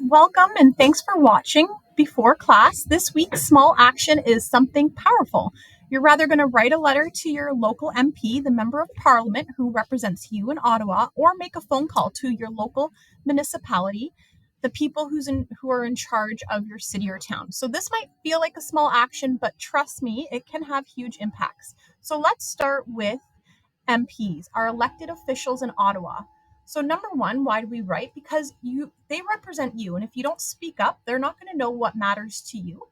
Welcome and thanks for watching Before Class. This week's small action is something powerful. You're rather going to write a letter to your local MP, the Member of Parliament who represents you in Ottawa, or make a phone call to your local municipality, the people who are in charge of your city or town. So this might feel like a small action, but trust me, it can have huge impacts. So let's start with MPs, our elected officials in Ottawa. So number one, why do we write? Because they represent you, and if you don't speak up, they're not going to know what matters to you.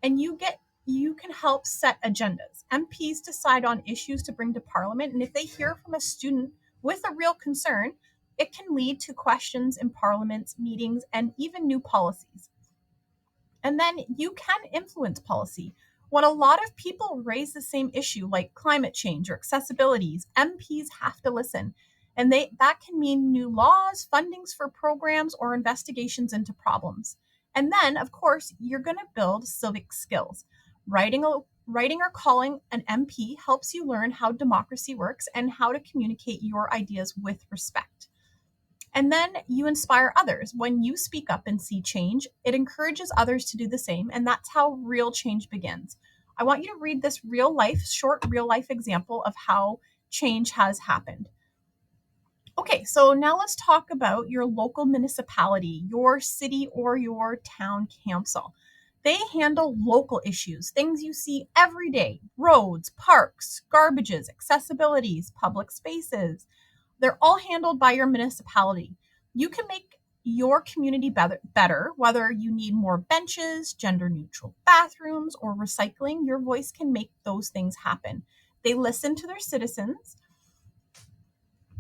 And you can help set agendas. MPs decide on issues to bring to Parliament, and if they hear from a student with a real concern, it can lead to questions in Parliament's meetings and even new policies. And then you can influence policy. When a lot of people raise the same issue, like climate change or accessibilities, MPs have to listen. And that can mean new laws, fundings for programs, or investigations into problems. And then, of course, you're going to build civic skills. Writing or calling an MP helps you learn how democracy works and how to communicate your ideas with respect. And then you inspire others. When you speak up and see change, it encourages others to do the same. And that's how real change begins. I want you to read this short real life example of how change has happened. Okay, so now let's talk about your local municipality, your city or your town council. They handle local issues, things you see every day: roads, parks, garbages, accessibilities, public spaces. They're all handled by your municipality. You can make your community better, whether you need more benches, gender neutral bathrooms, or recycling. Your voice can make those things happen. They listen to their citizens,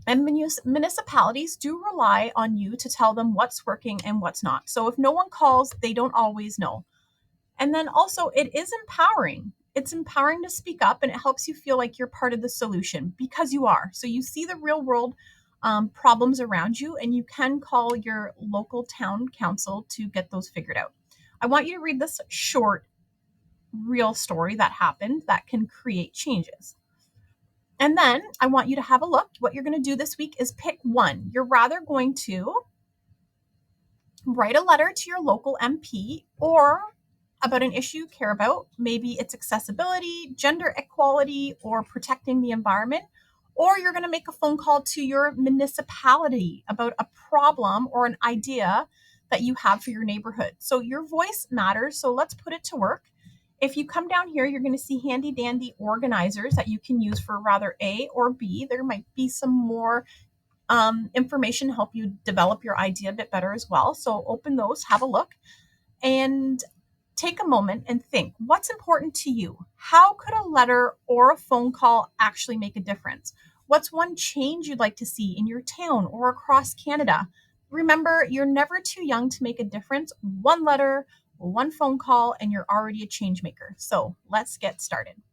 and municipalities do rely on you to tell them what's working and what's not. So if no one calls, they don't always know. And then also, it is empowering. It's empowering to speak up, and it helps you feel like you're part of the solution because you are. So you see the real world problems around you, and you can call your local town council to get those figured out. I want you to read this short, real story that happened that can create changes. And then I want you to have a look. What you're going to do this week is pick one. You're rather going to write a letter to your local MP or about an issue you care about. Maybe it's accessibility, gender equality, or protecting the environment. Or you're going to make a phone call to your municipality about a problem or an idea that you have for your neighborhood. So your voice matters. So let's put it to work. If you come down here, you're going to see handy dandy organizers that you can use for rather A or B. There might be some more information to help you develop your idea a bit better as well. So open those, have a look, and take a moment and think, what's important to you? How could a letter or a phone call actually make a difference? What's one change you'd like to see in your town or across Canada? Remember, you're never too young to make a difference. One letter, one phone call, and you're already a change maker. So let's get started.